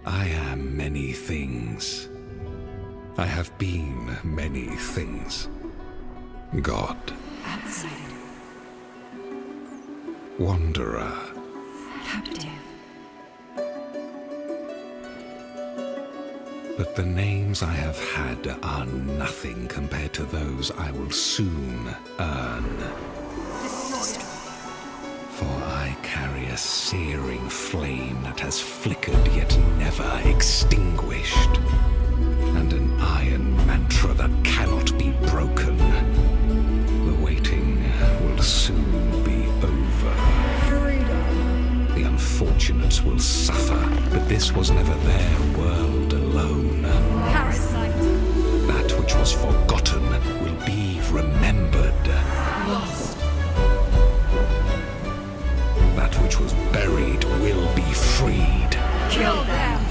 I am many things. I have been many things. God. Outsider. Wanderer. Captive. But the names I have had are nothing compared to those I will soon earn. Destroyer. For I carry a searing flame that has flickered yet never extinguished, and an iron mantra that cannot be broken. The waiting will soon be over. Freedom. The unfortunates will suffer, but this was never their world alone. Parasite. That which was forgotten will be remembered. Lost. That which was buried will be freed. Kill them.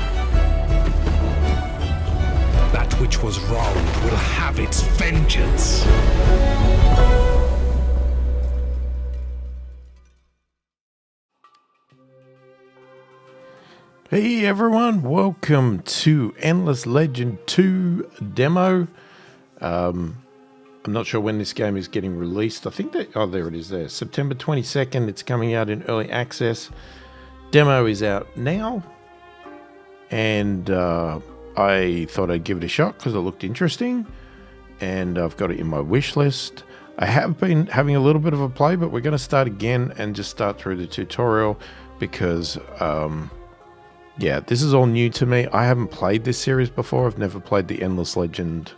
That which was wronged will have its vengeance. Hey everyone, welcome to Endless Legend 2 demo. I'm not sure when this game is getting released. I think that, oh, there it is there. September 22nd, it's coming out in early access. Demo is out now. And I thought I'd give it a shot because it looked interesting. And I've got it in my wish list. I have been having a little bit of a play, but we're going to start again and just start through the tutorial because... yeah, this is all new to me. I haven't played this series before. I've never played the Endless Legend,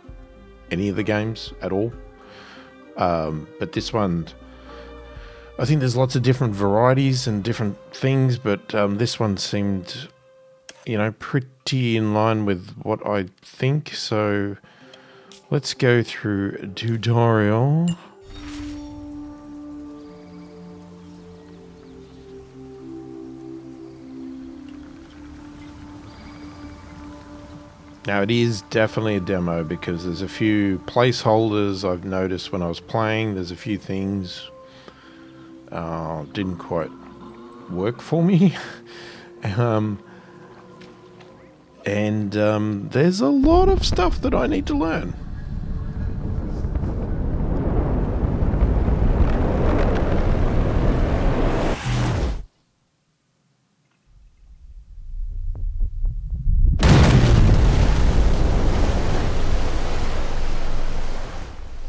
any of the games at all. But this one, I think there's lots of different varieties and different things, but this one seemed, you know, pretty in line with what I think. So let's go through a tutorial. Now it is definitely a demo because there's a few placeholders I've noticed when I was playing. There's a few things didn't quite work for me. There's a lot of stuff that I need to learn.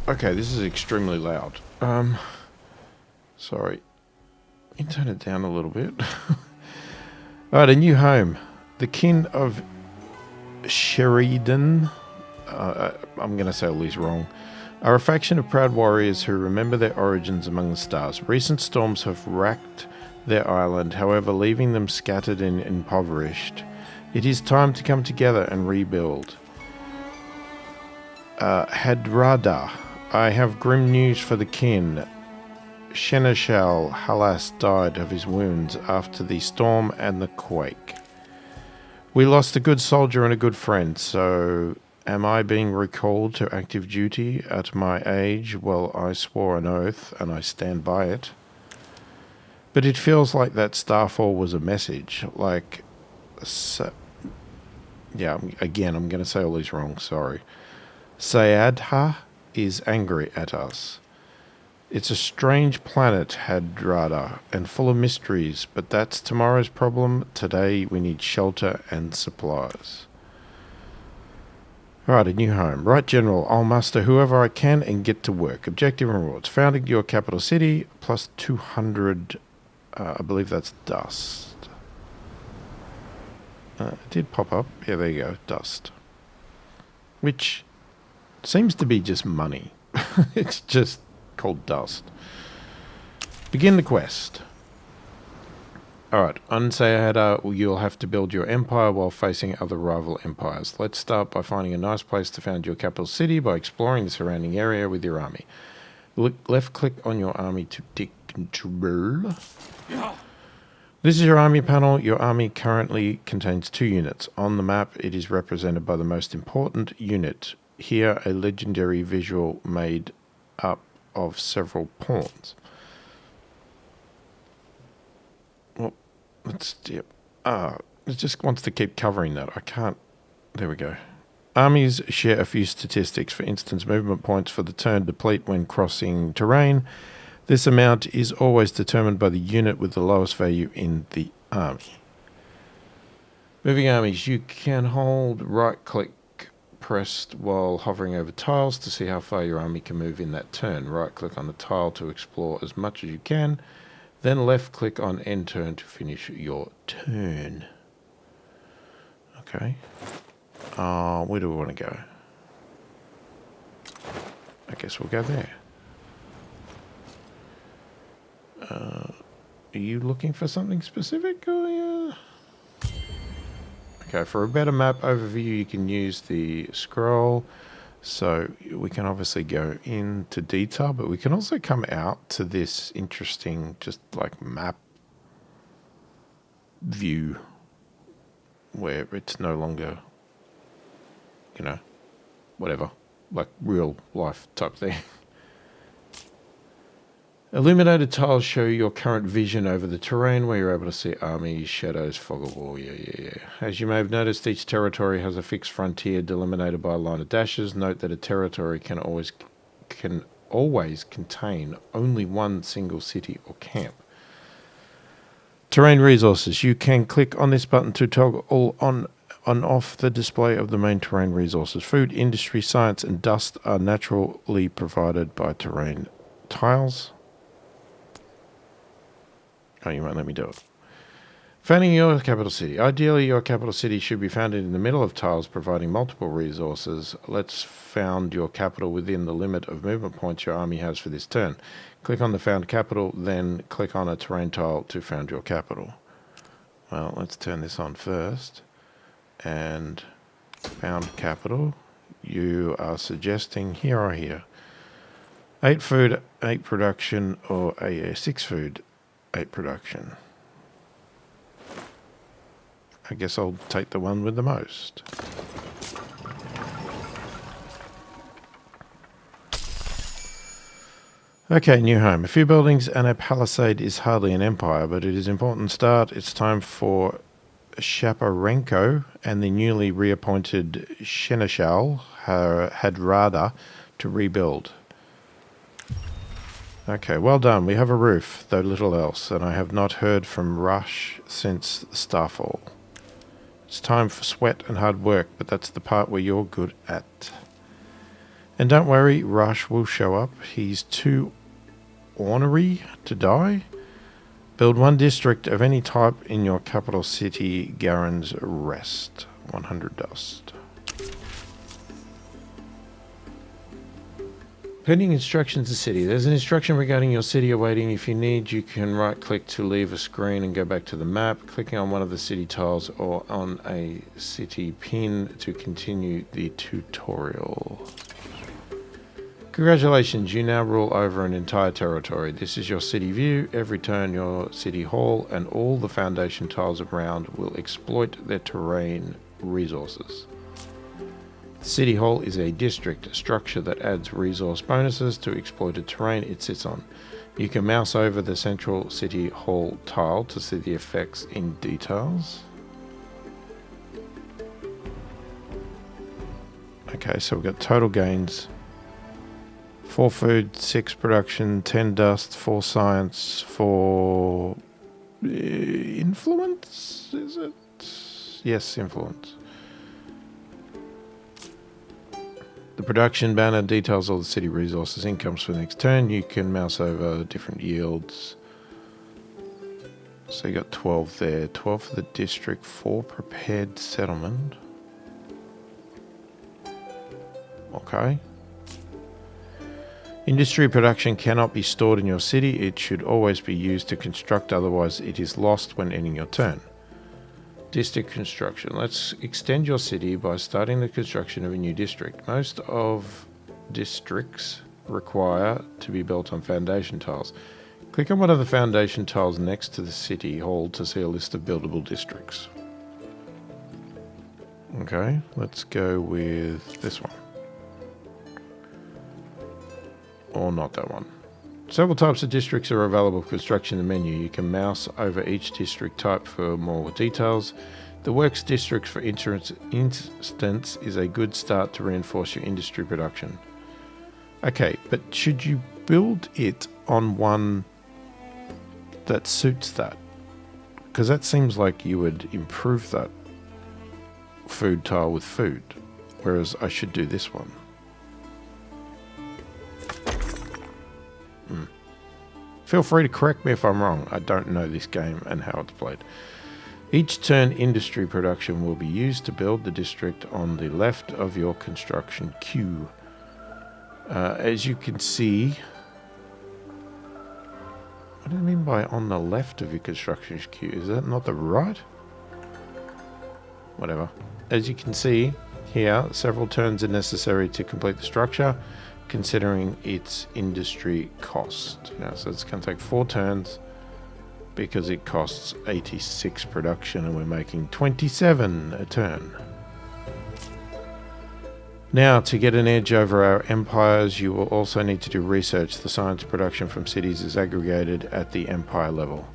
Okay, this is extremely loud. Sorry. You can turn it down a little bit. Alright, a new home. The kin of Sheridan, I'm going to say all these wrong, are a faction of proud warriors who remember their origins among the stars. Recent storms have racked their island, however, leaving them scattered and impoverished. It is time to come together and rebuild. Hadrada. I have grim news for the kin. Seneschal Halas died of his wounds after the storm and the quake. We lost a good soldier and a good friend, so am I being recalled to active duty at my age? Well, I swore an oath and I stand by it. But it feels like that starfall was a message, like... yeah, again, I'm going to say all these wrong, sorry. Sayadha is angry at us. It's a strange planet, Hadrada, and full of mysteries, but that's tomorrow's problem. Today we need shelter and supplies. Alright, a new home. Right, General, I'll muster whoever I can and get to work. Objective and rewards. Founding your capital city, plus 200, I believe that's dust. It did pop up. Yeah, there you go, dust. Which... seems to be just money. It's just called dust. Begin the quest. Alright, on Sayada, you'll have to build your empire while facing other rival empires. Let's start by finding a nice place to found your capital city by exploring the surrounding area with your army. Left click on your army to take control. This is your army panel. Your army currently contains 2 units. On the map, it is represented by the most important unit. Here, a legendary visual made up of several pawns. Well, let's... yep. It just wants to keep covering that. I can't. There we go. Armies share a few statistics. For instance, movement points for the turn deplete when crossing terrain. This amount is always determined by the unit with the lowest value in the army. Moving armies. You can hold right-click pressed while hovering over tiles to see how far your army can move in that turn. Right-click on the tile to explore as much as you can. Then left-click on end turn to finish your turn. Okay. Where do we want to go? I guess we'll go there. Are you looking for something specific? Or okay, for a better map overview, you can use the scroll. So we can obviously go into detail, but we can also come out to this interesting, just like map view where it's no longer, you know, whatever, like real life type thing. Illuminated tiles show your current vision over the terrain where you're able to see armies, shadows, fog of war. Yeah. As you may have noticed, each territory has a fixed frontier delimited by a line of dashes. Note that a territory can always contain only one single city or camp. Terrain resources. You can click on this button to toggle on and off the display of the main terrain resources. Food, industry, science, and dust are naturally provided by terrain tiles. Oh, you won't let me do it. Founding your capital city. Ideally, your capital city should be founded in the middle of tiles, providing multiple resources. Let's found your capital within the limit of movement points your army has for this turn. Click on the found capital, then click on a terrain tile to found your capital. Well, let's turn this on first. And found capital. You are suggesting here or here. 8 food, 8 production, or 6 food, 8 production. I guess I'll take the one with the most. Okay, new home. A few buildings and a palisade is hardly an empire, but it is an important start. It's time for Shaparenko and the newly reappointed Seneschal Hadrada to rebuild. Okay, well done. We have a roof, though little else, and I have not heard from Rush since Starfall. It's time for sweat and hard work, but that's the part where you're good at. And don't worry, Rush will show up. He's too ornery to die. Build 1 district of any type in your capital city, Garen's Rest. 100 dust. Pending instructions to city. There's an instruction regarding your city awaiting. If you need, you can right-click to leave a screen and go back to the map, clicking on one of the city tiles or on a city pin to continue the tutorial. Congratulations, you now rule over an entire territory. This is your city view. Every turn, your city hall and all the foundation tiles around will exploit their terrain resources. City Hall is a district structure that adds resource bonuses to exploited terrain it sits on. You can mouse over the central City Hall tile to see the effects in details. Okay, so we've got total gains. 4 food, 6 production, 10 dust, 4 science, 4 influence, is it? Yes, influence. The production banner details all the city resources incomes for the next turn. You can mouse over different yields. So you got 12 there. 12 for the district, 4 prepared settlement. Okay. Industry production cannot be stored in your city. It should always be used to construct, otherwise it is lost when ending your turn. District construction. Let's extend your city by starting the construction of a new district. Most of districts require to be built on foundation tiles. Click on one of the foundation tiles next to the city hall to see a list of buildable districts. Okay, let's go with this one. Or not that one. Several types of districts are available for construction in the menu. You can mouse over each district type for more details. The works district, for instance, is a good start to reinforce your industry production. Okay, but should you build it on one that suits that? Because that seems like you would improve that food tile with food, whereas I should do this one. Feel free to correct me if I'm wrong. I don't know this game and how it's played. Each turn industry production will be used to build the district on the left of your construction queue. As you can see... What do I mean by on the left of your construction queue? Is that not the right? Whatever. As you can see here, several turns are necessary to complete the structure, considering its industry cost. Yeah, so it's going to take 4 turns because it costs 86 production and we're making 27 a turn. Now, to get an edge over our empires, you will also need to do research. The science production from cities is aggregated at the empire level.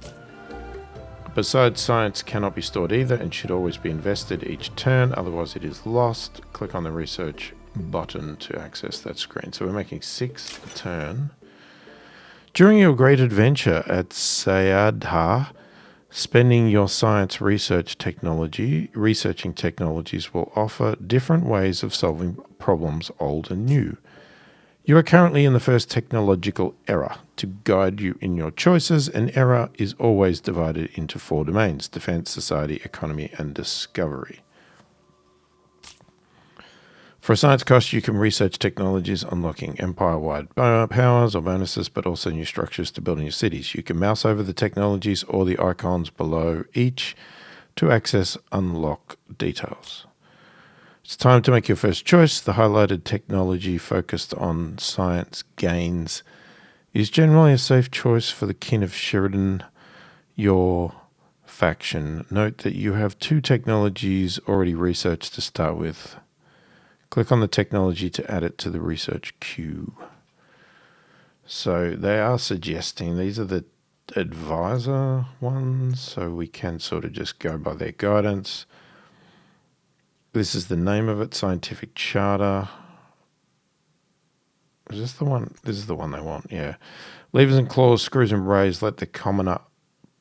Besides, science cannot be stored either and should always be invested each turn, otherwise it is lost. Click on the research button to access that screen. So we're making 6 a turn. During your great adventure at Sayadha, spending your science researching technologies will offer different ways of solving problems old and new. You are currently in the first technological era. To guide you in your choices, an era is always divided into 4 domains: defense, society, economy, and discovery. For a science cost, you can research technologies unlocking empire-wide powers or bonuses, but also new structures to build in your cities. You can mouse over the technologies or the icons below each to access unlock details. It's time to make your first choice. The highlighted technology focused on science gains is generally a safe choice for the kin of Sheridan, your faction. Note that you have 2 technologies already researched to start with. Click on the technology to add it to the research queue. So they are suggesting these are the advisor ones, so we can sort of just go by their guidance. This is the name of it, Scientific Charter. Is this the one? This is the one they want, yeah. Levers and claws, screws and rays, let the commoner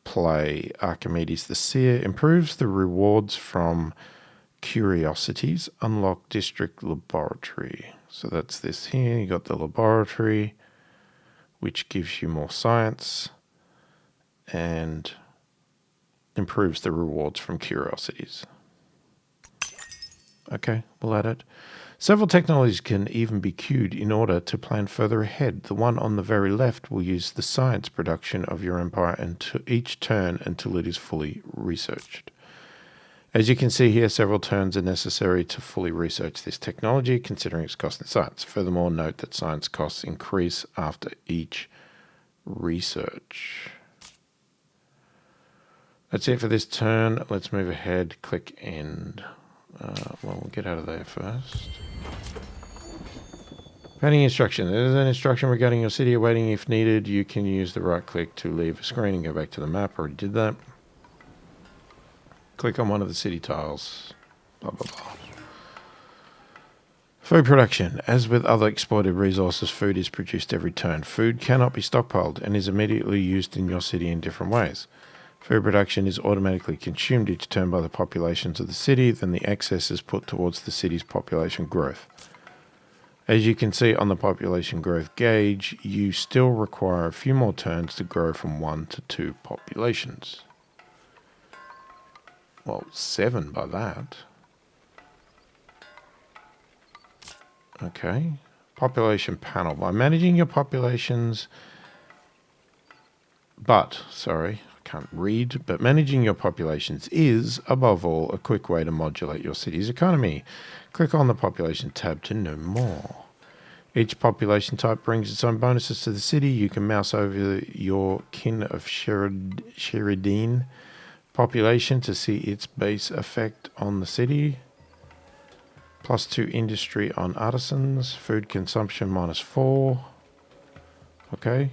play. Archimedes the Seer improves the rewards from curiosities. Unlock district laboratory. So that's this here. You got the laboratory, which gives you more science and improves the rewards from curiosities. Okay, we'll add it. Several technologies can even be queued in order to plan further ahead. The one on the very left will use the science production of your empire into each turn until it is fully researched. As you can see here, several turns are necessary to fully research this technology, considering its cost in science. Furthermore, note that science costs increase after each research. That's it for this turn. Let's move ahead. Click end. Well, we'll get out of there first. Planning instruction. There's an instruction regarding your city awaiting if needed. You can use the right click to leave a screen and go back to the map. Already did that. Click on one of the city tiles. Blah, blah, blah. Food production. As with other exploited resources, food is produced every turn. Food cannot be stockpiled and is immediately used in your city in different ways. Food production is automatically consumed each turn by the populations of the city, then the excess is put towards the city's population growth. As you can see on the population growth gauge, you still require a few more turns to grow from 1 to 2 populations. Well, 7 by that. Okay. Population panel. By managing your populations, can't read, but managing your populations is, above all, a quick way to modulate your city's economy. Click on the population tab to know more. Each population type brings its own bonuses to the city. You can mouse over your kin of Sheridan population to see its base effect on the city. +2 industry on artisans. Food consumption -4. Okay.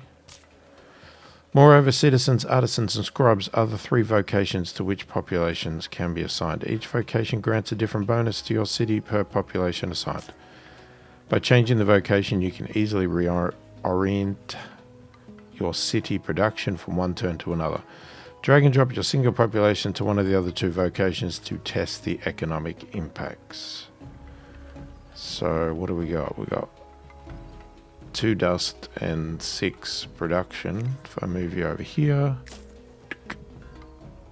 Moreover, citizens, artisans, and scribes are the 3 vocations to which populations can be assigned. Each vocation grants a different bonus to your city per population assigned. By changing the vocation, you can easily reorient your city production from one turn to another. Drag and drop your single population to one of the other 2 vocations to test the economic impacts. So, what do we got? We got 2 dust and 6 production. If I move you over here,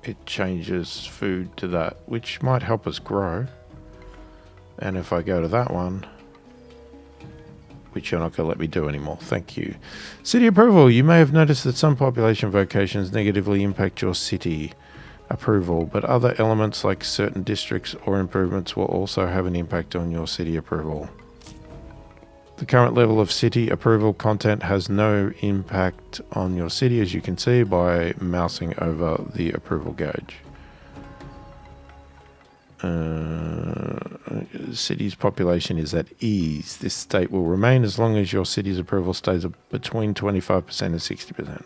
it changes food to that, which might help us grow. And if I go to that one, which you're not going to let me do anymore, thank you. City approval. You may have noticed that some population vocations negatively impact your city approval, but other elements like certain districts or improvements will also have an impact on your city approval. The current level of city approval content has no impact on your city, as you can see by mousing over the approval gauge. City's population is at ease. This state will remain as long as your city's approval stays between 25% and 60%.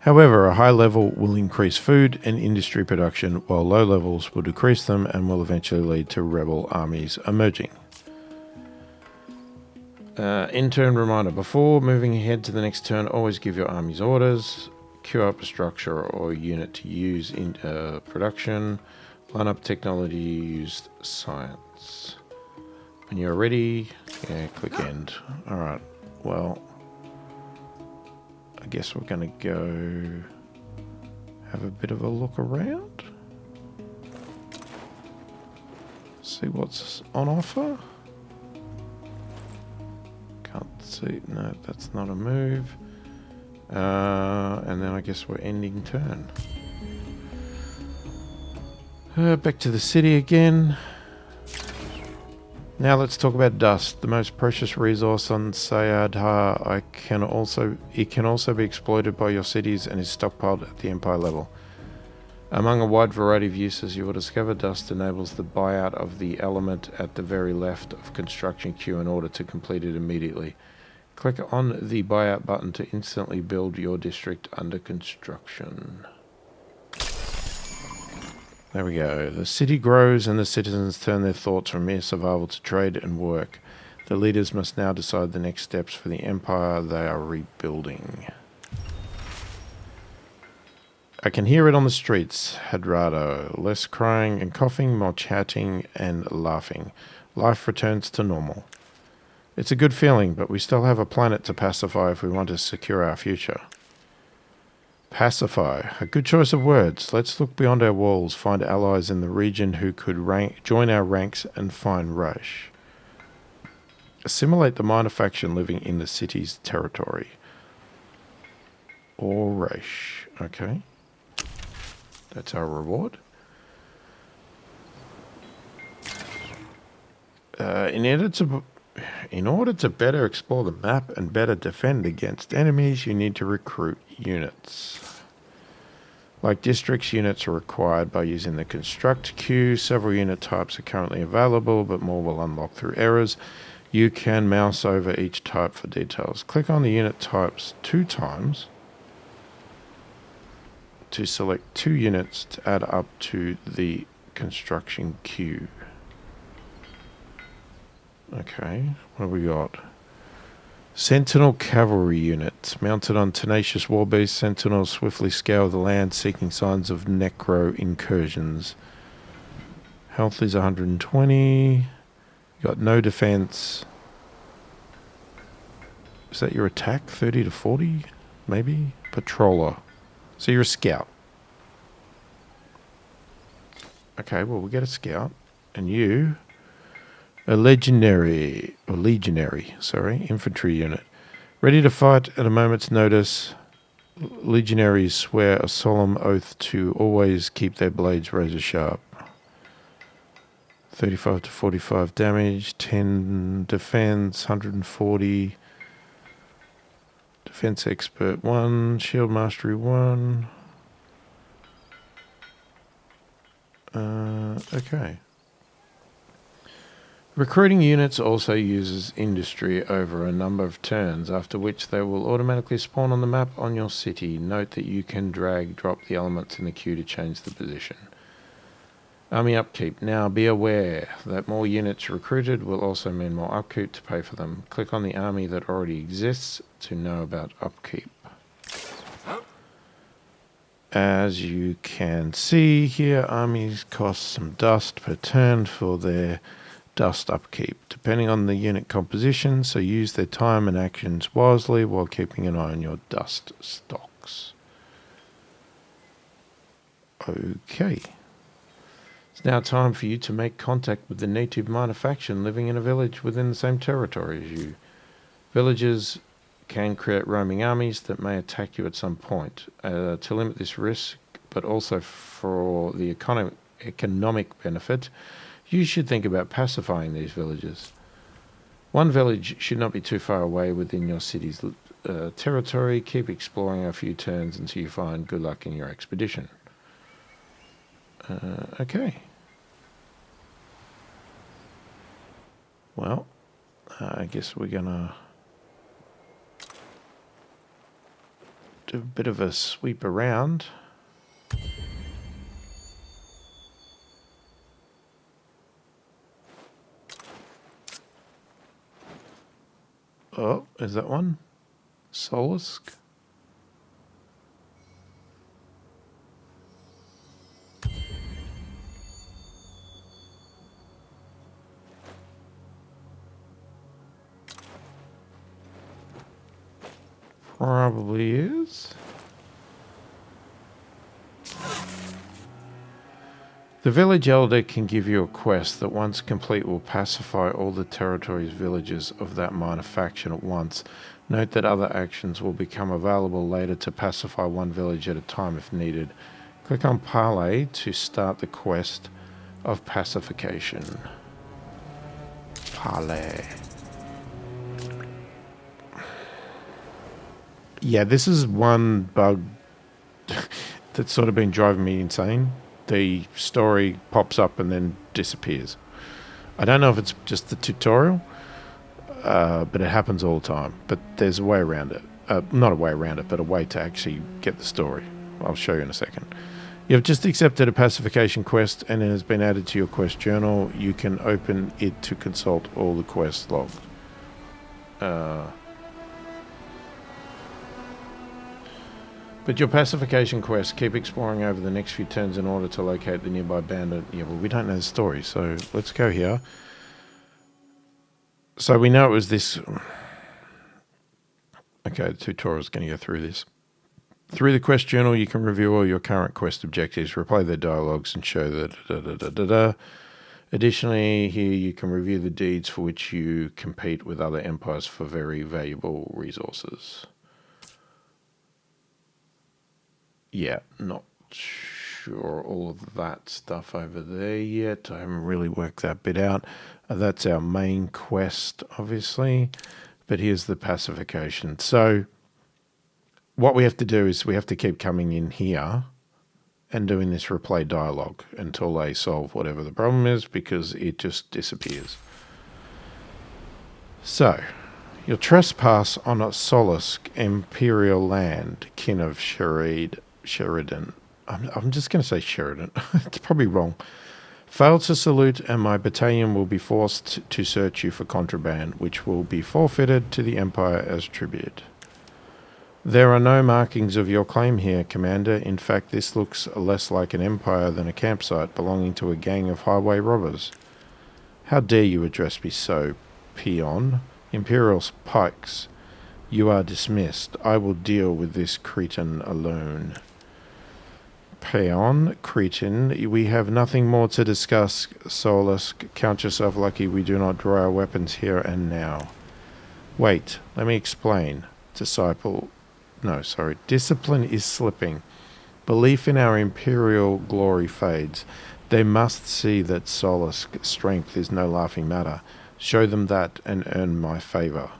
However, a high level will increase food and industry production, while low levels will decrease them and will eventually lead to rebel armies emerging. In-turn reminder. Before moving ahead to the next turn, always give your armies orders. Queue up a structure or unit to use in production. Line up technology, use science. When you're ready, click end. Alright, well, I guess we're going to go have a bit of a look around. See what's on offer. Can't see. No, that's not a move. And then I guess we're ending turn. Back to the city again. Now let's talk about dust, the most precious resource on Sayadha. It can also be exploited by your cities and is stockpiled at the Empire level. Among a wide variety of uses, you will discover dust enables the buyout of the element at the very left of construction queue in order to complete it immediately. Click on the buyout button to instantly build your district under construction. There we go. The city grows and the citizens turn their thoughts from mere survival to trade and work. The leaders must now decide the next steps for the empire they are rebuilding. I can hear it on the streets, Hadrado. Less crying and coughing, more chatting and laughing. Life returns to normal. It's a good feeling, but we still have a planet to pacify if we want to secure our future. Pacify. A good choice of words. Let's look beyond our walls, find allies in the region who could join our ranks and find Raish. Assimilate the minor faction living in the city's territory. Or Raish. Okay. That's our reward. In order to better explore the map and better defend against enemies, you need to recruit units. Like districts, units are required by using the construct queue. Several unit types are currently available, but more will unlock through errors. You can mouse over each type for details. Click on the unit types 2 times to select 2 units to add up to the construction queue. Okay, what have we got? Sentinel cavalry unit. Mounted on tenacious war beasts, sentinels swiftly scour the land seeking signs of necro incursions. Health is 120. You got no defense. Is that your attack? 30 to 40? Maybe? Patroller. So you're a scout. Okay, well, we get a scout. And you... a legionary infantry unit. Ready to fight at a moment's notice. Legionaries swear a solemn oath to always keep their blades razor sharp. 35 to 45 damage, 10 defense, 140. Defense expert 1, shield mastery 1. Okay. Recruiting units also uses industry over a number of turns, after which they will automatically spawn on the map on your city. Note that you can drag-drop the elements in the queue to change the position. Army upkeep. Now be aware that more units recruited will also mean more upkeep to pay for them. Click on the army that already exists to know about upkeep. As you can see here, armies cost some dust per turn for their dust upkeep, depending on the unit composition, so use their time and actions wisely while keeping an eye on your dust stocks. Okay. It's now time for you to make contact with the native minor faction living in a village within the same territory as you. Villagers can create roaming armies that may attack you at some point. To limit this risk, but also for the economic benefit, you should think about pacifying these villages. One village should not be too far away within your city's territory. Keep exploring a few turns until you find good luck in your expedition. Okay. Well, I guess we're gonna do a bit of a sweep around. Oh, is that one? Solask? Probably is. The village elder can give you a quest that once complete will pacify all the territory's villages of that minor faction at once. Note that other actions will become available later to pacify one village at a time if needed. Click on Parley to start the quest of pacification. Parley. Yeah, this is one bug that's sort of been driving me insane. The story pops up and then disappears. I don't know if it's just the tutorial, but it happens all the time. But there's a way around it. Not a way around it, but a way to actually get the story. I'll show you in a second. You have just accepted a pacification quest and it has been added to your quest journal. You can open it to consult all the quest logs. But your pacification quest, keep exploring over the next few turns in order to locate the nearby bandit. Yeah, well, we don't know the story, so let's go here. So we know it was this... Okay, the tutorial's going to go through this. Through the quest journal, you can review all your current quest objectives, replay their dialogues, and show that... Additionally, here you can review the deeds for which you compete with other empires for very valuable resources. Yeah, not sure all of that stuff over there yet. I haven't really worked that bit out. That's our main quest, obviously. But here's the pacification. So what we have to do is we have to keep coming in here and doing this replay dialogue until they solve whatever the problem is, because it just disappears. So, you'll trespass on a Solask imperial land, kin of Sheridan. I'm just going to say Sheridan. It's probably wrong. Fail to salute and my battalion will be forced to search you for contraband, which will be forfeited to the Empire as tribute. There are no markings of your claim here, Commander. In fact, this looks less like an empire than a campsite belonging to a gang of highway robbers. How dare you address me so, peon? Imperial pikes. You are dismissed. I will deal with this cretin alone. Peon, cretin, we have nothing more to discuss, Solask. Count yourself lucky we do not draw our weapons here and now. Wait, let me explain. Discipline is slipping. Belief in our imperial glory fades. They must see that Solask strength is no laughing matter. Show them that and earn my favour.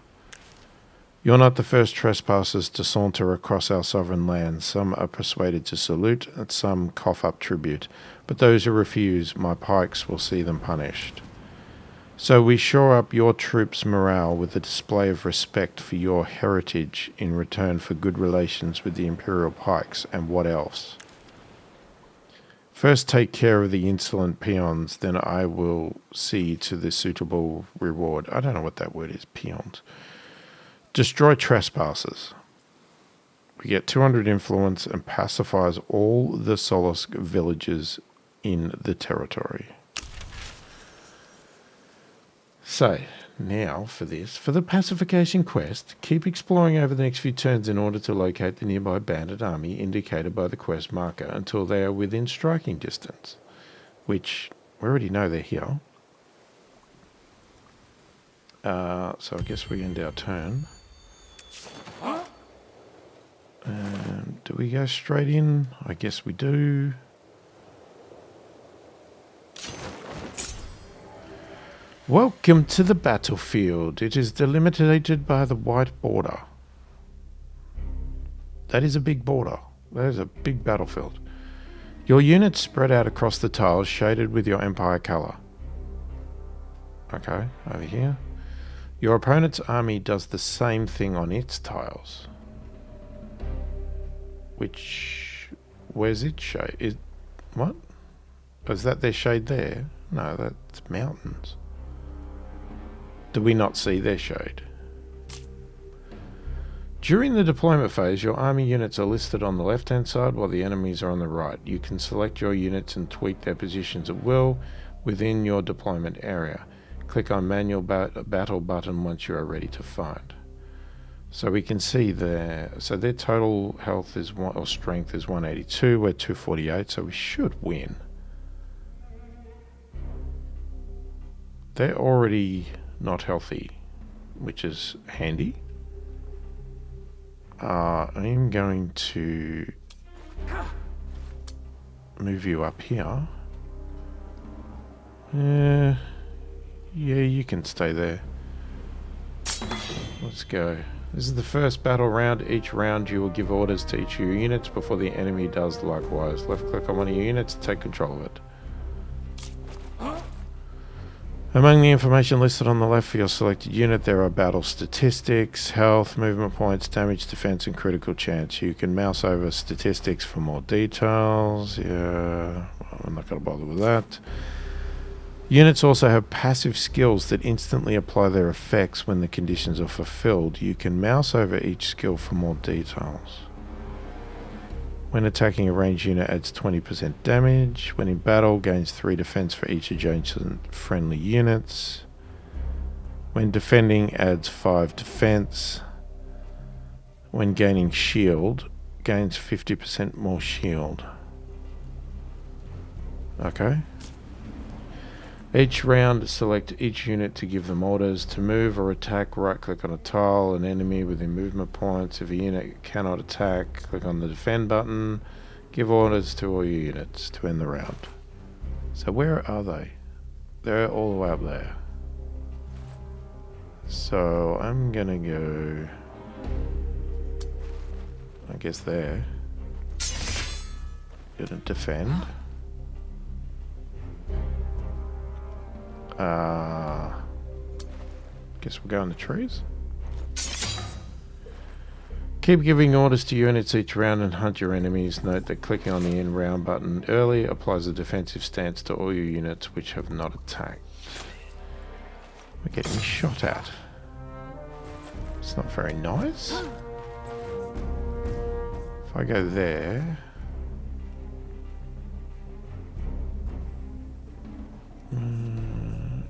You're not the first trespassers to saunter across our sovereign land. Some are persuaded to salute, and some cough up tribute. But those who refuse, my pikes will see them punished. So we shore up your troops' morale with a display of respect for your heritage in return for good relations with the Imperial Pikes. And what else? First take care of the insolent peons, then I will see to the suitable reward. I don't know what that word is, peons. Destroy trespassers. We get 200 influence and pacifies all the Solace villages in the territory. So, now for this. For the pacification quest, keep exploring over the next few turns in order to locate the nearby bandit army indicated by the quest marker until they are within striking distance. Which, we already know they're here. So I guess we end our turn. Do we go straight in? I guess we do. Welcome to the battlefield. It is delimited by the white border. That is a big border. That is a big battlefield. Your units spread out across the tiles shaded with your empire colour. Okay, over here. Your opponent's army does the same thing on its tiles. Where's its shade? What? Is that their shade there? No, that's mountains. Do we not see their shade? During the deployment phase, your army units are listed on the left-hand side while the enemies are on the right. You can select your units and tweak their positions at will within your deployment area. Click on Manual Battle button once you are ready to fight. So we can see there, so their total health is or strength is 182, we're 248, so we should win. They're already not healthy, which is handy. I'm going to move you up here. Yeah, you can stay there. Let's go. This is the first battle round. Each round you will give orders to each of your units before the enemy does likewise. Left click on one of your units to take control of it. Among the information listed on the left for your selected unit, there are battle statistics, health, movement points, damage, defense, and critical chance. You can mouse over statistics for more details. Yeah, I'm not going to bother with that. Units also have passive skills that instantly apply their effects when the conditions are fulfilled. You can mouse over each skill for more details. When attacking a ranged unit, adds 20% damage. When in battle, gains 3 defense for each adjacent friendly units. When defending, adds 5 defense. When gaining shield, gains 50% more shield. Okay. Each round, select each unit to give them orders. To move or attack, right-click on a tile, an enemy within movement points. If a unit cannot attack, click on the defend button. Give orders to all your units to end the round. So where are they? They're all the way up there. So I'm gonna go, I guess there. Gonna defend. Guess we'll go in the trees. Keep giving orders to units each round and hunt your enemies. Note that clicking on the end round button early applies a defensive stance to all your units which have not attacked. We're getting shot at. It's not very nice. If I go there...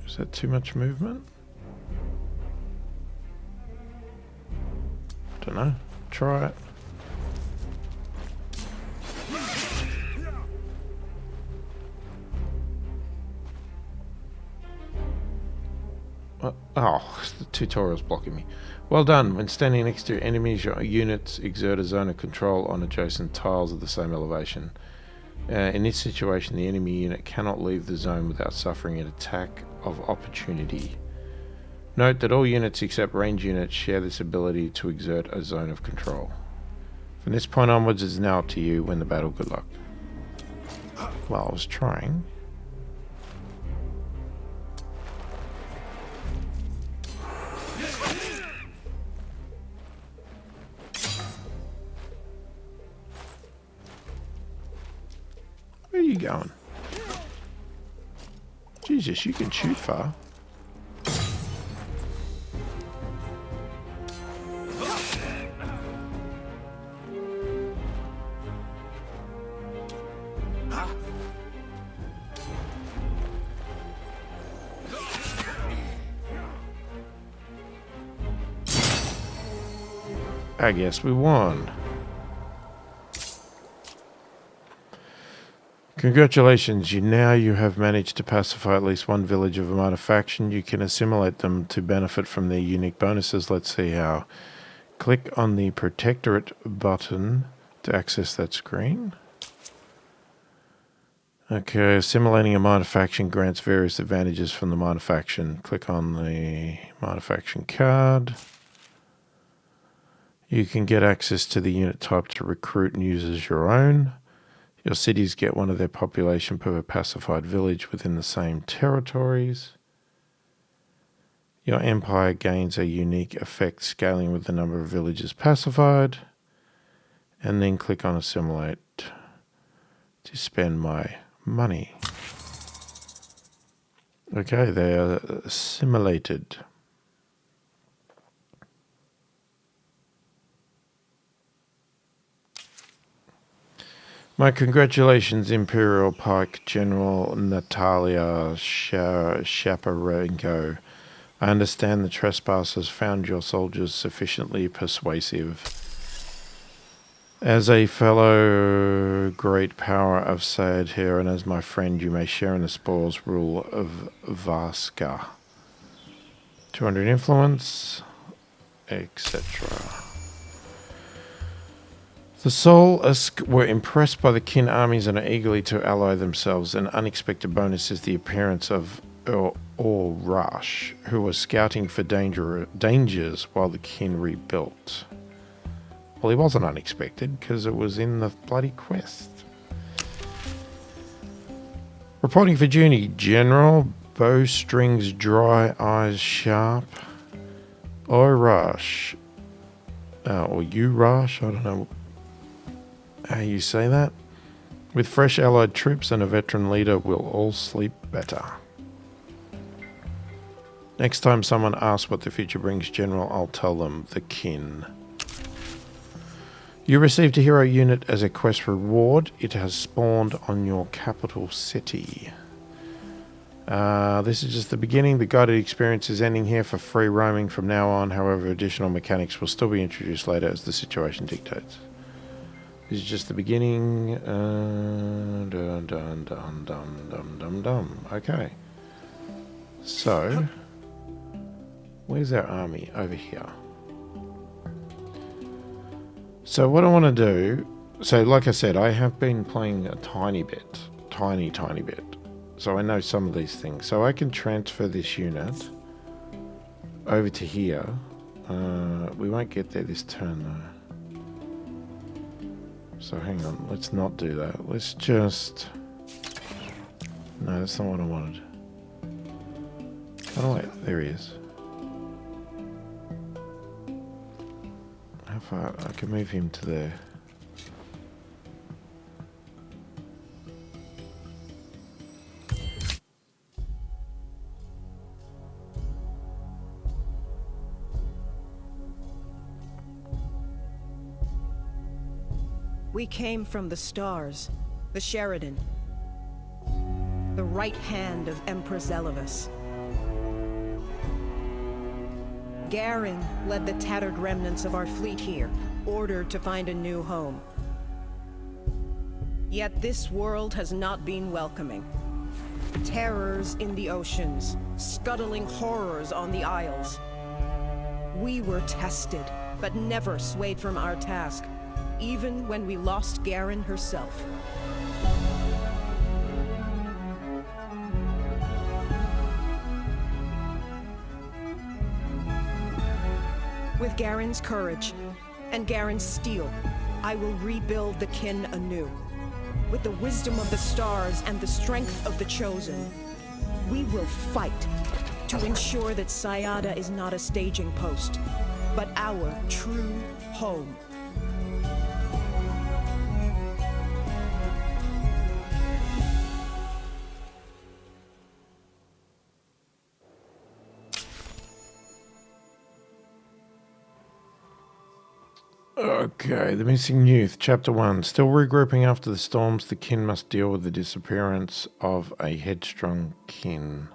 is that too much movement? Don't know. Try it. Oh, the tutorial's blocking me. Well done. When standing next to enemies, your units exert a zone of control on adjacent tiles of the same elevation. In this situation, the enemy unit cannot leave the zone without suffering an attack of opportunity. Note that all units except ranged units share this ability to exert a zone of control. From this point onwards, it's now up to you. Win the battle. Good luck. Well, I was trying. you going? Jesus, you can shoot far. I guess we won. Congratulations, you have managed to pacify at least one village of a minor faction. You can assimilate them to benefit from their unique bonuses. Let's see how. Click on the Protectorate button to access that screen. Okay, assimilating a minor faction grants various advantages from the minor faction. Click on the minor faction card. You can get access to the unit type to recruit and use as your own. Your cities get one of their population per pacified village within the same territories. Your empire gains a unique effect scaling with the number of villages pacified. And then click on assimilate to spend my money. Okay, they are assimilated. My congratulations, Imperial Pike General Natalia Shaparenko. I understand the trespassers found your soldiers sufficiently persuasive. As a fellow great power of Sayed here, and as my friend, you may share in the spoils rule of Vaska. 200 influence, etc. The Sol were impressed by the Kin armies and are eagerly to ally themselves. An unexpected bonus is the appearance of Rash, who was scouting for dangers while the Kin rebuilt. Well, he wasn't unexpected, because it was in the bloody quest. Reporting for duty, General. Bowstrings dry, eyes sharp. Rash. Or Rash, I don't know how you say that. With fresh allied troops and a veteran leader, we'll all sleep better. Next time someone asks what the future brings, General, I'll tell them the Kin. You received a hero unit as a quest reward. It has spawned on your capital city. This is just the beginning. The guided experience is ending here for free roaming from now on. However, additional mechanics will still be introduced later as the situation dictates. This is just the beginning. Okay. So, where's our army? Over here. So what I want to do, so like I said, I have been playing a tiny bit, tiny bit. So I know some of these things. So I can transfer this unit over to here. We won't get there this turn though. So hang on, let's not do that. Let's just... No, that's not what I wanted. Oh wait, there he is. How far? I can move him to there. We came from the stars, the Sheridan, the right hand of Empress Elevus. Garen led the tattered remnants of our fleet here, ordered to find a new home. Yet this world has not been welcoming. Terrors in the oceans, scuttling horrors on the isles. We were tested, but never swayed from our task, even when we lost Garen herself. With Garen's courage and Garen's steel, I will rebuild the Kin anew. With the wisdom of the stars and the strength of the Chosen, we will fight to ensure that Sayada is not a staging post, but our true home. Okay, The Missing Youth, Chapter 1. Still regrouping after the storms, the kin must deal with the disappearance of a headstrong kin.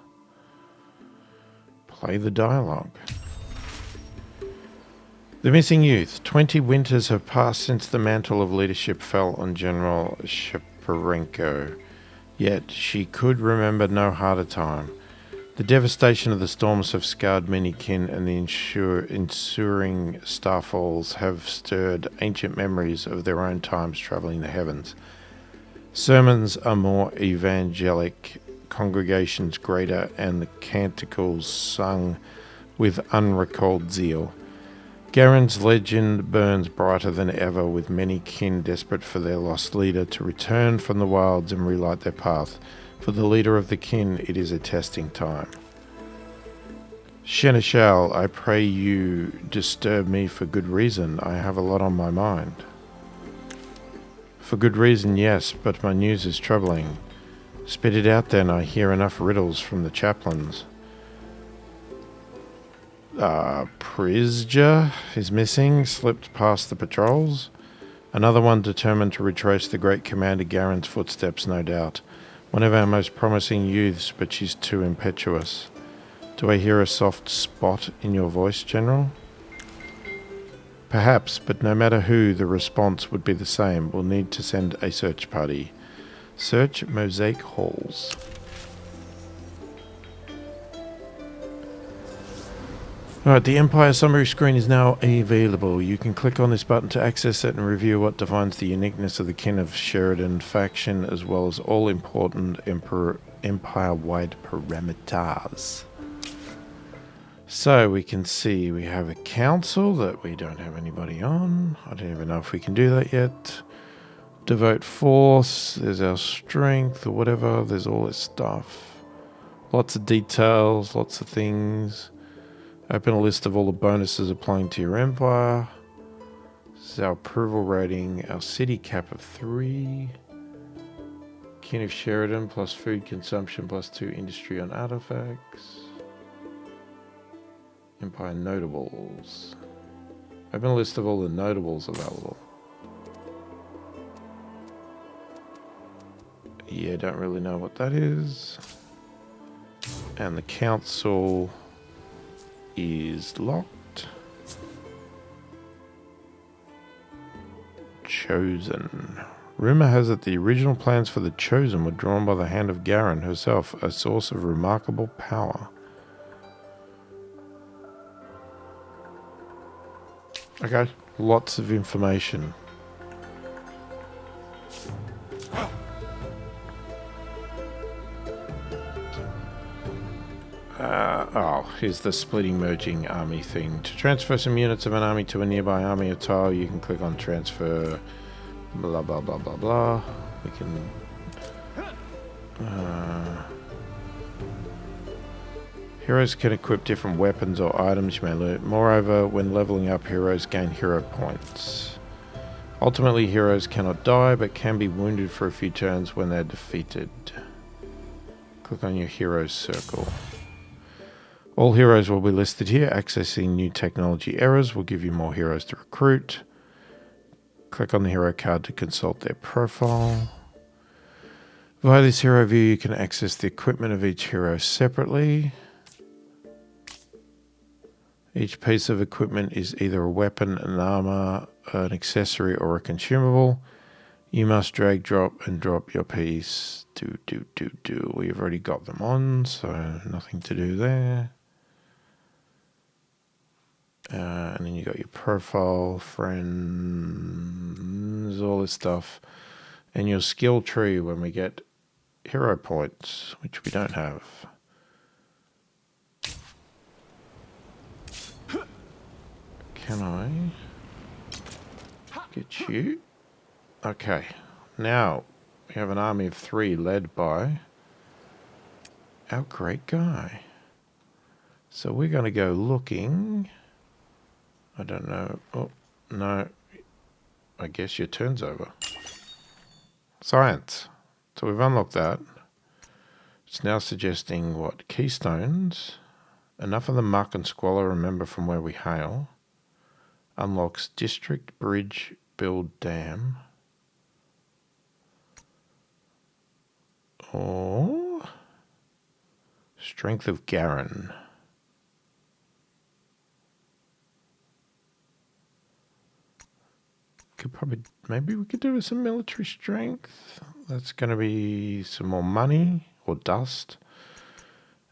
Play the dialogue. The Missing Youth. 20 winters have passed since the mantle of leadership fell on General Shaparenko. Yet she could remember no harder time. The devastation of the storms have scarred many kin, and the ensuing starfalls have stirred ancient memories of their own times travelling the heavens. Sermons are more evangelic, congregations greater, and the canticles sung with unrecalled zeal. Garen's legend burns brighter than ever, with many kin desperate for their lost leader to return from the wilds and relight their path. For the leader of the kin, it is a testing time. Seneschal, I pray you disturb me for good reason. I have a lot on my mind. For good reason, yes, but my news is troubling. Spit it out then, I hear enough riddles from the chaplains. Prizja is missing, slipped past the patrols. Another one determined to retrace the great Commander Garen's footsteps, no doubt. One of our most promising youths, but she's too impetuous. Do I hear a soft spot in your voice, General? Perhaps, but no matter who, the response would be the same. We'll need to send a search party. Search mosaic halls. Alright, the Empire summary screen is now available. You can click on this button to access it and review what defines the uniqueness of the Kin of Sheridan faction, as well as all important Empire-wide parameters. So we can see we have a council that we don't have anybody on. I don't even know if we can do that yet. Devote force, there's our strength or whatever, there's all this stuff. Lots of details, lots of things. Open a list of all the bonuses applying to your empire. This is our approval rating, our city cap of 3. Kin of Sheridan plus food consumption plus 2 industry on artifacts. Empire notables. Open a list of all the notables available. Yeah, don't really know what that is. And the council is locked. Chosen. Rumor has it the original plans for the Chosen were drawn by the hand of Garen herself, a source of remarkable power. Okay, lots of information. Here's the splitting merging army thing. To transfer some units of an army to a nearby army or tile, you can click on transfer, blah blah blah blah blah. We can heroes can equip different weapons or items you may loot. Moreover, when leveling up, heroes gain hero points. Ultimately, heroes cannot die, but can be wounded for a few turns when they're defeated. Click on your heroes circle. All heroes will be listed here. Accessing new technology errors will give you more heroes to recruit. Click on the hero card to consult their profile. Via this hero view, you can access the equipment of each hero separately. Each piece of equipment is either a weapon, an armor, an accessory, or a consumable. You must drag, drop, and drop your piece. We've already got them on, so nothing to do there. And then you got your profile, friends, all this stuff. And your skill tree when we get hero points, which we don't have. Can I get you? Okay, now we have an army of 3 led by our great guy. So we're going to go looking. I don't know. Oh, no. I guess your turn's over. Science. So we've unlocked that. It's now suggesting what? Keystones. Enough of the muck and squalor remember from where we hail. Unlocks district, bridge, build dam. Or strength of Garen. Could probably, maybe we could do with some military strength. That's going to be some more money or dust.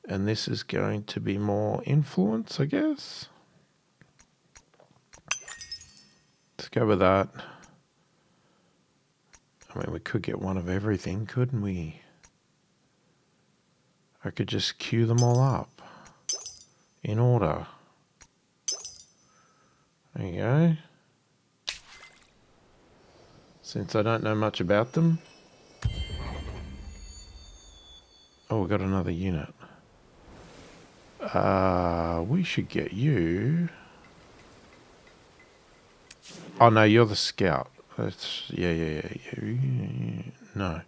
And this is going to be more influence, I guess. Let's go with that. I mean, we could get one of everything, couldn't we? I could just queue them all up in order. There you go. Since I don't know much about them. Oh, we got another unit. We should get you. Oh no, you're the scout. That's yeah. No.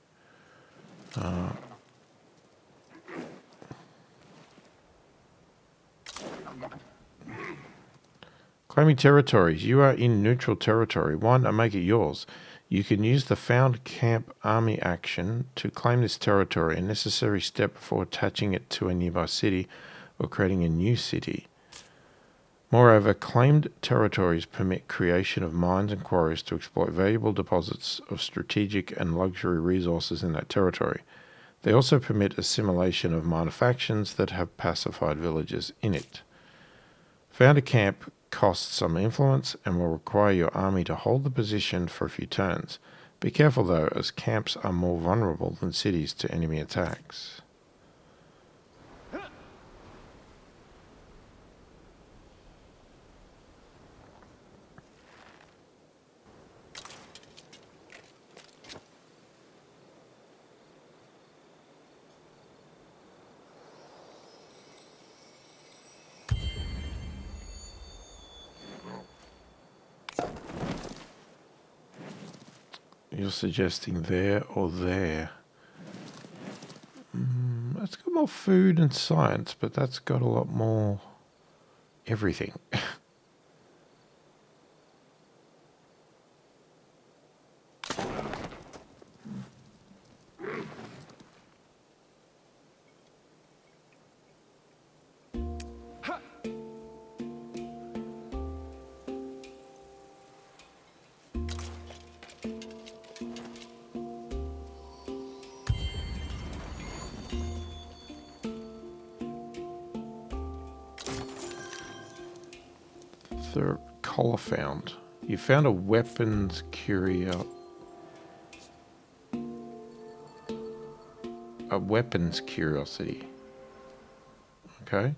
Claiming territories. You are in neutral territory. Why not make it yours? You can use the found camp army action to claim this territory, a necessary step before attaching it to a nearby city or creating a new city. Moreover, claimed territories permit creation of mines and quarries to exploit valuable deposits of strategic and luxury resources in that territory. They also permit assimilation of minor factions that have pacified villages in it. Found a camp costs some influence and will require your army to hold the position for a few turns. Be careful though, as camps are more vulnerable than cities to enemy attacks. You're suggesting there or there. That's got more food and science, but that's got a lot more everything. The collar found. You found a weapons curio. A weapons curiosity. Okay.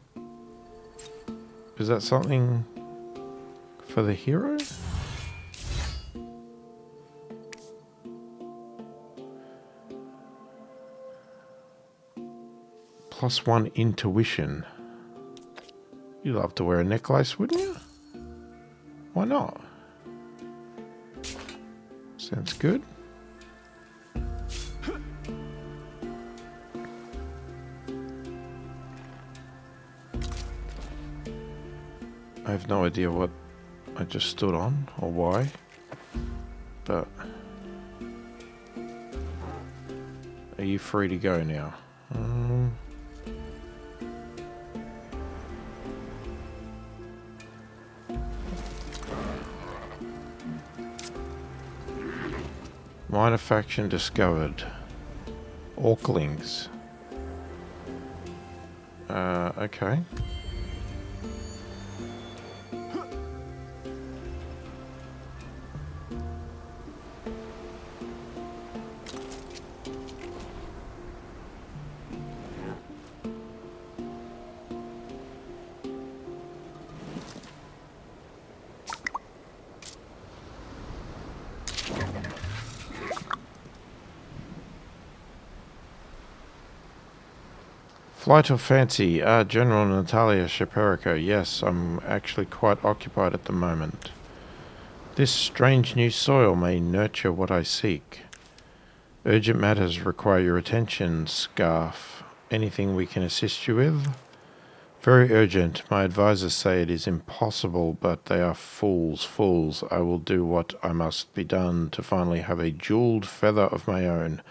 Is that something for the hero? +1 intuition. You'd love to wear a necklace, wouldn't you? Why not? Sounds good. I have no idea what I just stood on or why, but are you free to go now? Minor faction discovered. Orklings. Okay. Flight of fancy. General Natalia Shaperico. Yes, I'm actually quite occupied at the moment. This strange new soil may nurture what I seek. Urgent matters require your attention, Scarf. Anything we can assist you with? Very urgent. My advisors say it is impossible, but they are fools, fools. I will do what I must be done to finally have a jeweled feather of my own,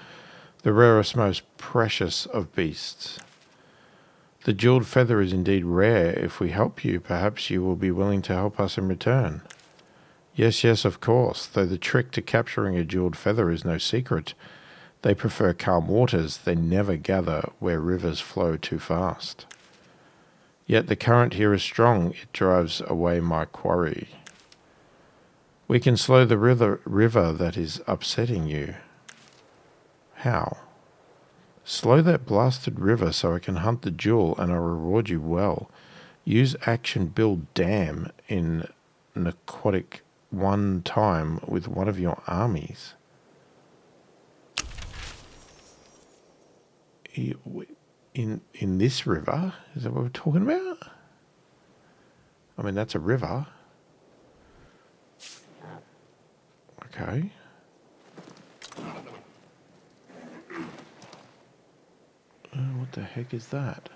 the rarest, most precious of beasts. The jeweled feather is indeed rare. If we help you, perhaps you will be willing to help us in return. Yes, yes, of course, though the trick to capturing a jeweled feather is no secret. They prefer calm waters. They never gather where rivers flow too fast. Yet the current here is strong. It drives away my quarry. We can slow the river that is upsetting you. How? Slow that blasted river so I can hunt the jewel and I'll reward you well. Use action build dam in Aquatic one time with one of your armies. In this river? Is that what we're talking about? I mean, that's a river. Okay. What the heck is that?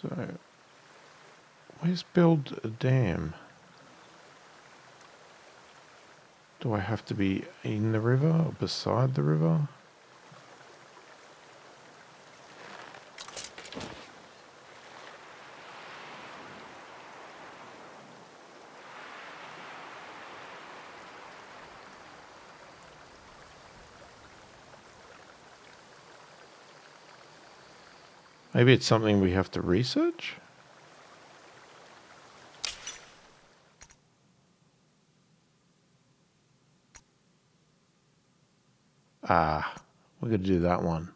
So, where's build a dam? Do I have to be in the river or beside the river? Maybe it's something we have to research? Ah, we're going to do that one.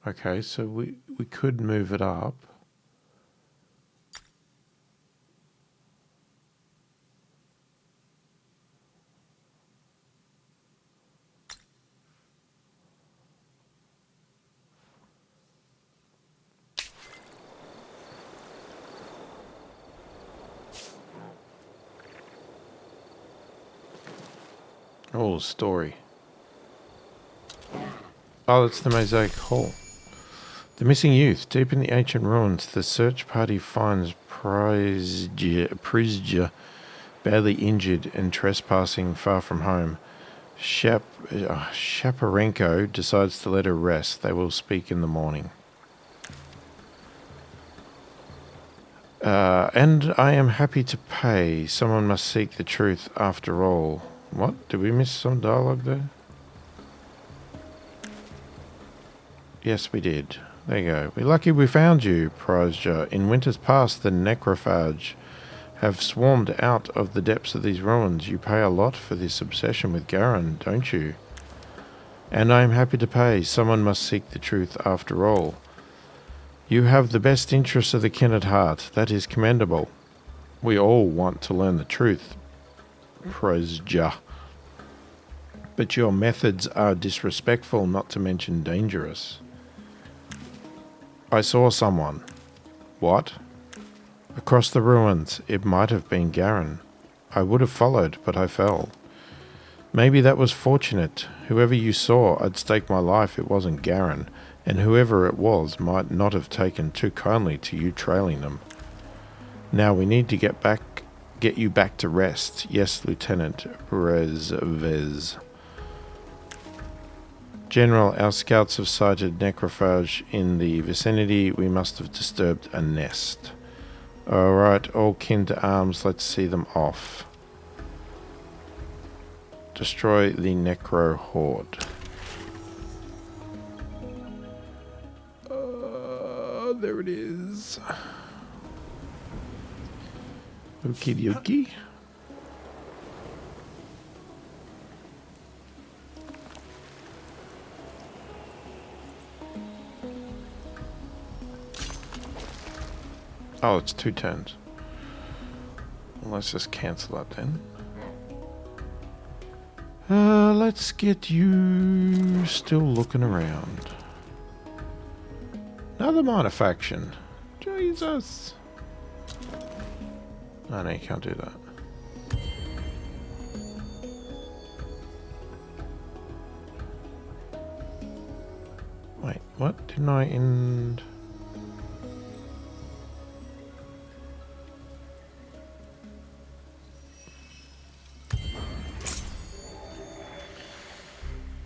Okay, so we could move it up. Oh, story. Oh, it's the Mosaic Hall. The missing youth. Deep in the ancient ruins, the search party finds Prizja badly injured and trespassing far from home. Shaparenko decides to let her rest. They will speak in the morning. And I am happy to pay. Someone must seek the truth after all. What? Did we miss some dialogue there? Yes, we did. There you go. We're lucky we found you, Prizja. In winters past, the necrophage have swarmed out of the depths of these ruins. You pay a lot for this obsession with Garen, don't you? And I am happy to pay. Someone must seek the truth after all. You have the best interests of the kin at heart. That is commendable. We all want to learn the truth, Prizja. But your methods are disrespectful, not to mention dangerous. I saw someone. What? Across the ruins. It might have been Garen. I would have followed, but I fell. Maybe that was fortunate. Whoever you saw, I'd stake my life it wasn't Garen, and whoever it was might not have taken too kindly to you trailing them. Now we need to get you back to rest. Yes, Lieutenant Rezvez. General, our scouts have sighted necrophage in the vicinity. We must have disturbed a nest. Alright, all kin to arms, let's see them off. Destroy the necro horde. There it is. Okie dokie. Oh, it's 2 turns. Well, let's just cancel that then. Let's get you still looking around. Another minor faction. Jesus. Oh no, you can't do that. Wait, what? Didn't I end...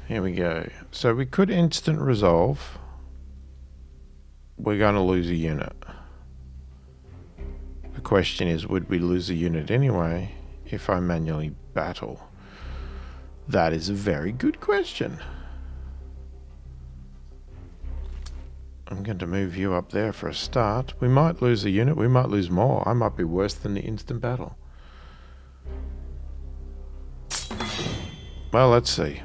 Here we go. So we could instant resolve. We're going to lose a unit. The question is, would we lose a unit anyway if I manually battle? That is a very good question. I'm going to move you up there for a start. We might lose a unit, we might lose more. I might be worse than the instant battle. Well, let's see.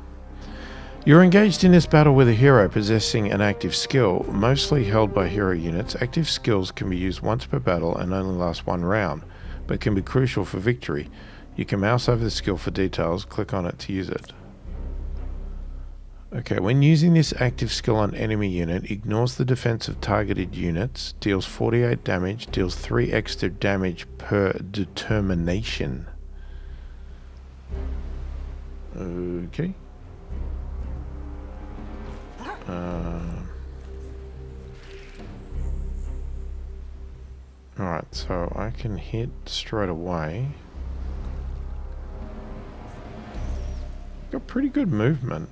You're engaged in this battle with a hero possessing an active skill, mostly held by hero units. Active skills can be used once per battle and only last one round, but can be crucial for victory. You can mouse over the skill for details, click on it to use it. Okay, when using this active skill on enemy unit, ignores the defense of targeted units, deals 48 damage, deals 3 extra damage per determination. Okay. Alright, so I can hit straight away. Got pretty good movement.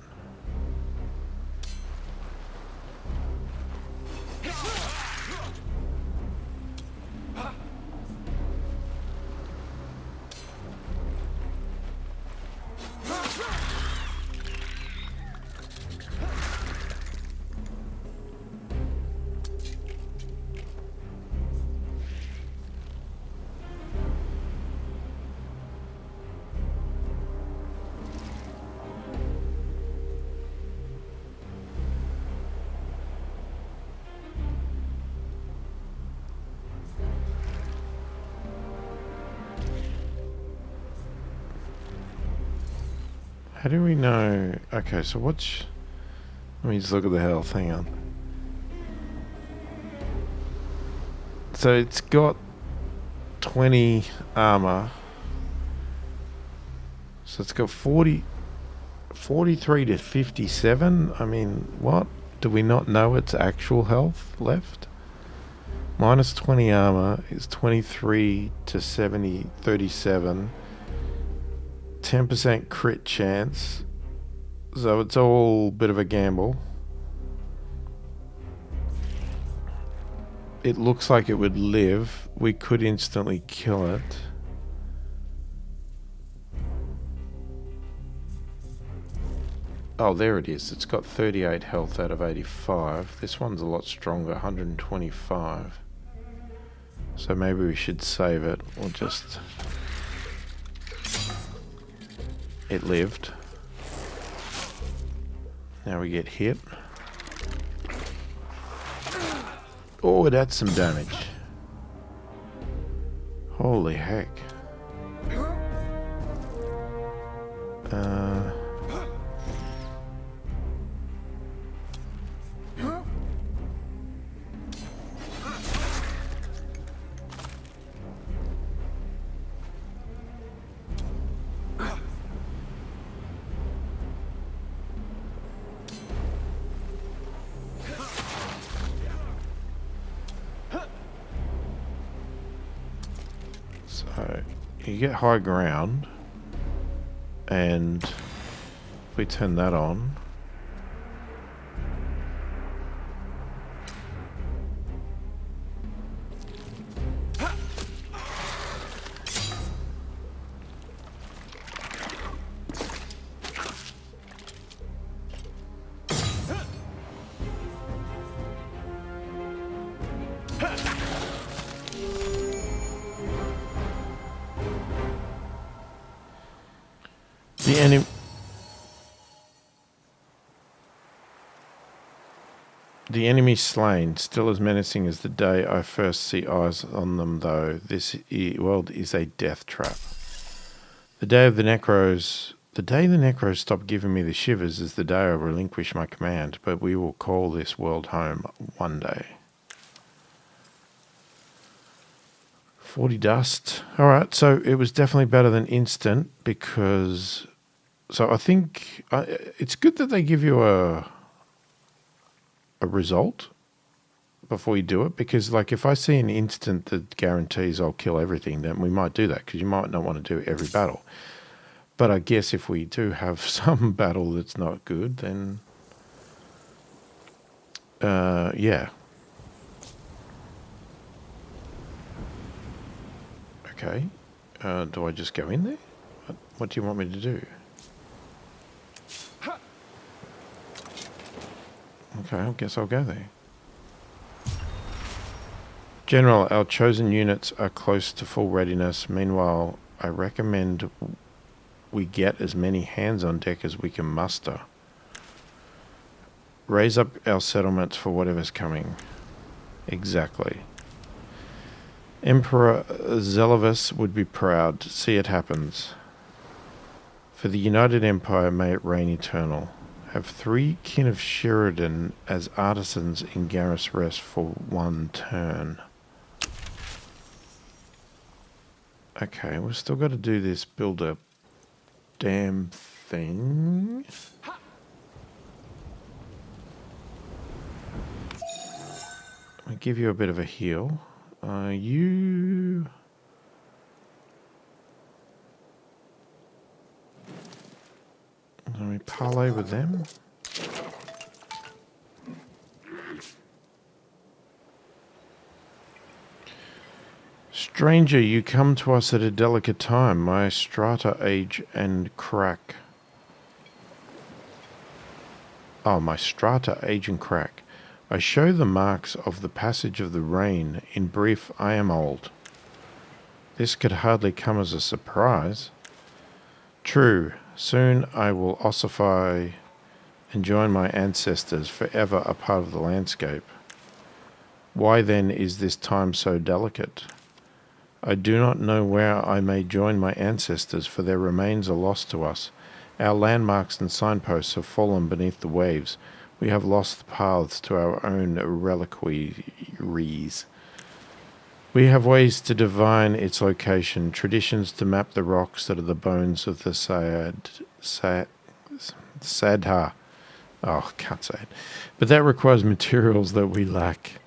How do we know? Okay, so what's... Let me just look at the health, hang on. So it's got 20 armor. So it's got 43 to 57. I mean, what? Do we not know its actual health left? Minus 20 armor is 23 to 37. 10% crit chance, so it's all a bit of a gamble. It looks like it would live. We could instantly kill it. Oh, there it is. It's got 38 health out of 85. This one's a lot stronger, 125. So maybe we should save it, or just... It lived. Now we get hit. Oh, it had some damage. Holy heck. So you get high ground, and if we turn that on, the enemy slain, still as menacing as the day I first see eyes on them, though this world is a death trap. The day the Necros stop giving me the shivers is the day I relinquish my command, but we will call this world home one day. 40 dust. All right, so it was definitely better than instant because... So I think it's good that they give you a result before you do it, because like if I see an instant that guarantees I'll kill everything, then we might do that because you might not want to do every battle. But I guess if we do have some battle that's not good, then yeah. Okay. Do I just go in there? What do you want me to do? Okay, I guess I'll go there. General, our chosen units are close to full readiness. Meanwhile, I recommend we get as many hands on deck as we can muster. Raise up our settlements for whatever's coming. Exactly. Emperor Zelovus would be proud. See it happens. For the United Empire, may it reign eternal. Have 3 kin of Sheridan as artisans in Garrus Rest for 1 turn. Okay, we've still got to do this, build a damn thing. I'll give you a bit of a heal. You... Let me parley with them. Stranger, you come to us at a delicate time. My strata age and crack. Oh, my strata age and crack. I show the marks of the passage of the rain. In brief, I am old. This could hardly come as a surprise. True, soon I will ossify and join my ancestors, forever a part of the landscape. Why then is this time so delicate? I do not know where I may join my ancestors, for their remains are lost to us. Our landmarks and signposts have fallen beneath the waves. We have lost the paths to our own reliquaries. We have ways to divine its location, traditions to map the rocks that are the bones of the Sadha. Oh, I can't say it. But that requires materials that we lack,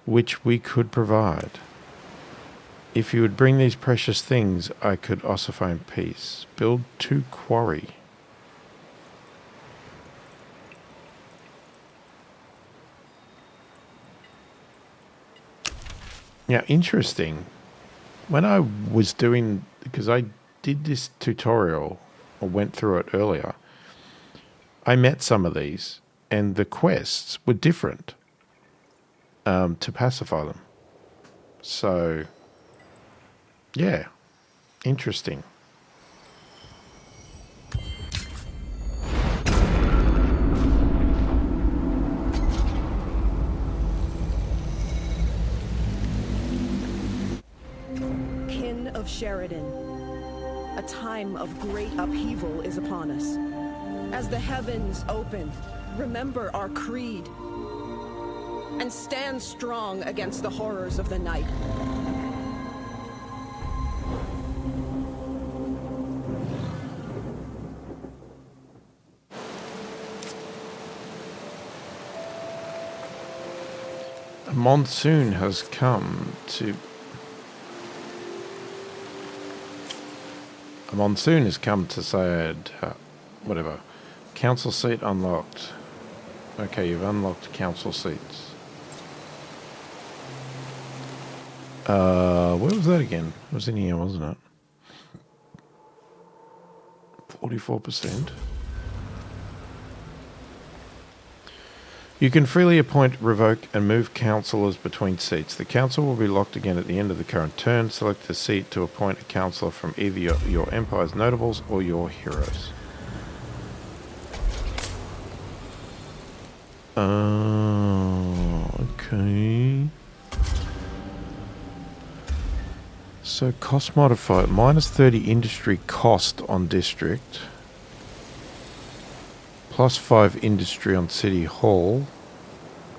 which we could provide. If you would bring these precious things, I could ossify in peace. Build 2 quarry. Now, interesting. When I was doing, because I did this tutorial, or went through it earlier, I met some of these, and the quests were different to pacify them. So, yeah, interesting. Kin of Sheridan, a time of great upheaval is upon us. As the heavens open, remember our creed, and stand strong against the horrors of the night. A monsoon has come to... A monsoon has come to Sayed, whatever. Council seat unlocked. Okay, you've unlocked council seats. Where was that again? It was in here, wasn't it? 44%. You can freely appoint, revoke, and move councillors between seats. The council will be locked again at the end of the current turn. Select a seat to appoint a councillor from either your empire's notables or your heroes. Okay. So cost modifier, minus 30 industry cost on district. Plus 5 industry on City Hall.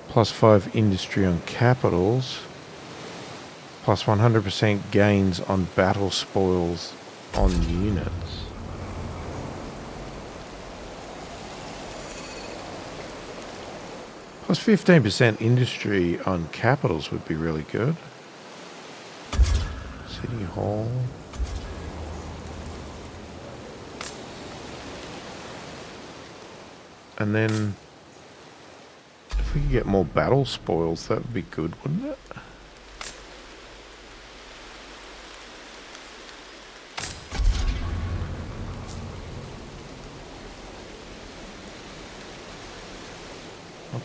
Plus 5 industry on capitals. plus 100% gains on battle spoils on units. Plus 15% industry on capitals would be really good. City Hall. And then if we could get more battle spoils, that would be good, wouldn't it?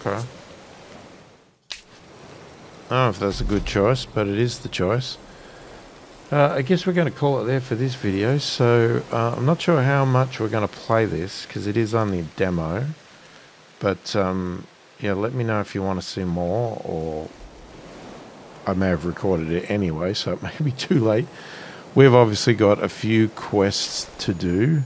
Okay. I don't know if that's a good choice, but it is the choice. I guess we're going to call it there for this video. So I'm not sure how much we're going to play this because it is only a demo. But yeah, let me know if you want to see more, or I may have recorded it anyway, so it may be too late. We've obviously got a few quests to do.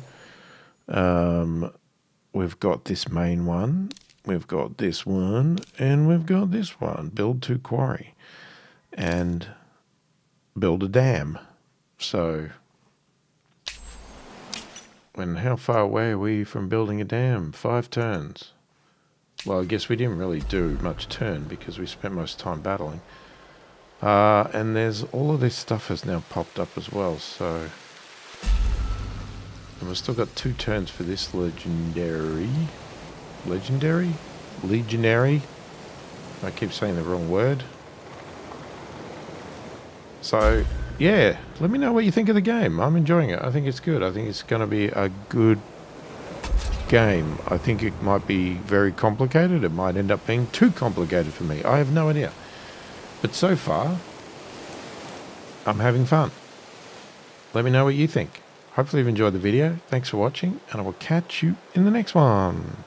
We've got this main one. We've got this one, and we've got this one. Build 2 quarry and build a dam. So, how far away are we from building a dam? 5 turns. Well, I guess we didn't really do much turn because we spent most time battling. And there's all of this stuff has now popped up as well. So, and we've still got 2 turns for this legionary. Legionary. I keep saying the wrong word. So, yeah, let me know what you think of the game. I'm enjoying it. I think it's good. I think it's going to be a good game. I think it might be very complicated. It might end up being too complicated for me. I have no idea. But so far, I'm having fun. Let me know what you think. Hopefully you've enjoyed the video. Thanks for watching, and I will catch you in the next one.